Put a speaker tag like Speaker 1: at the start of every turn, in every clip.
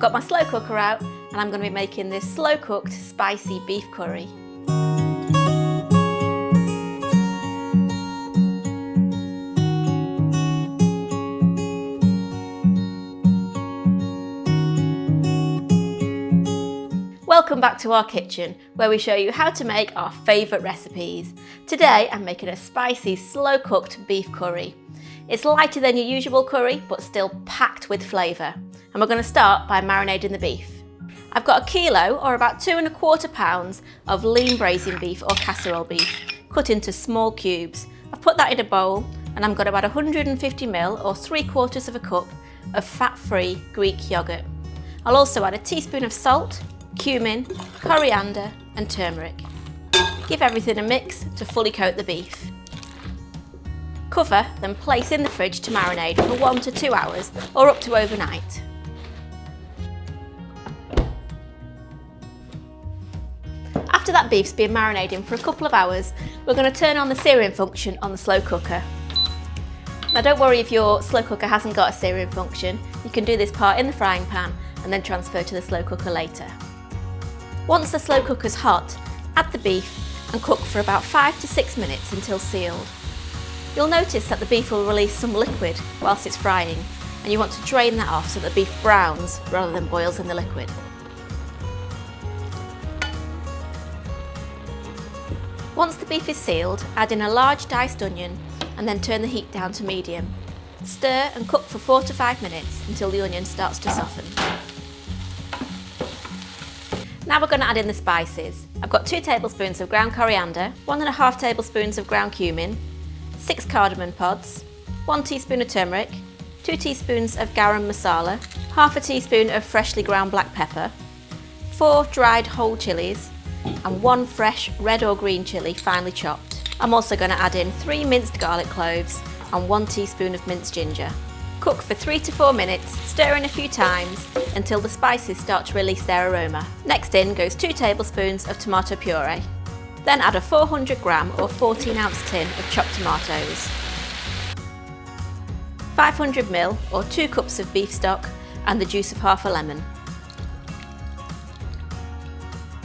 Speaker 1: got my slow cooker out and I'm going to be making this slow cooked spicy beef curry. Welcome back to our kitchen, where we show you how to make our favourite recipes. Today I'm making a spicy, slow cooked beef curry. It's lighter than your usual curry, but still packed with flavour. And we're going to start by marinating the beef. I've got a kilo, or about 2¼ pounds, of lean braising beef or casserole beef, cut into small cubes. I've put that in a bowl, and I've got about 150 ml, or 3/4 cup, of fat-free Greek yoghurt. I'll also add a teaspoon of salt, cumin, coriander and turmeric. Give everything a mix to fully coat the beef. Cover, then place in the fridge to marinate for 1 to 2 hours or up to overnight. After that beef's been marinating for a couple of hours, we're going to turn on the searing function on the slow cooker. Now don't worry if your slow cooker hasn't got a searing function, you can do this part in the frying pan and then transfer to the slow cooker later. Once the slow cooker's hot, add the beef and cook for about 5 to 6 minutes until sealed. You'll notice that the beef will release some liquid whilst it's frying, and you want to drain that off so that the beef browns rather than boils in the liquid. Once the beef is sealed, add in a large diced onion and then turn the heat down to medium. Stir and cook for 4 to 5 minutes until the onion starts to soften. Now we're going to add in the spices. I've got 2 tablespoons of ground coriander, 1½ tablespoons of ground cumin, 6 cardamom pods, 1 teaspoon of turmeric, 2 teaspoons of garam masala, ½ teaspoon of freshly ground black pepper, 4 dried whole chillies, and 1 fresh red or green chilli finely chopped. I'm also going to add in 3 minced garlic cloves and 1 teaspoon of minced ginger. Cook for 3 to 4 minutes, stirring a few times until the spices start to release their aroma. Next in goes 2 tablespoons of tomato puree. Then add a 400 gram or 14 ounce tin of chopped tomatoes, 500 ml or 2 cups of beef stock and the juice of half a lemon.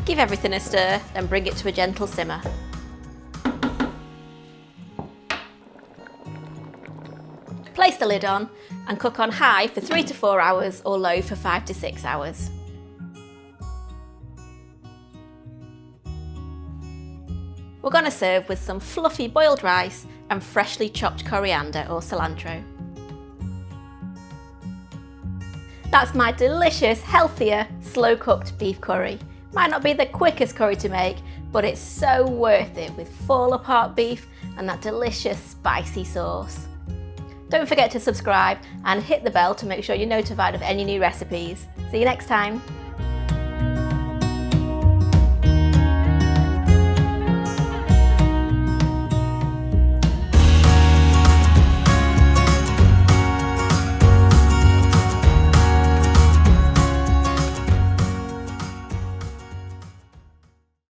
Speaker 1: Give everything a stir, then bring it to a gentle simmer. Place the lid on and cook on high for 3 to 4 hours or low for 5 to 6 hours. We're going to serve with some fluffy boiled rice and freshly chopped coriander or cilantro. That's my delicious, healthier, slow cooked beef curry. Might not be the quickest curry to make, but it's so worth it with fall apart beef and that delicious spicy sauce. Don't forget to subscribe and hit the bell to make sure you're notified of any new recipes. See you next time.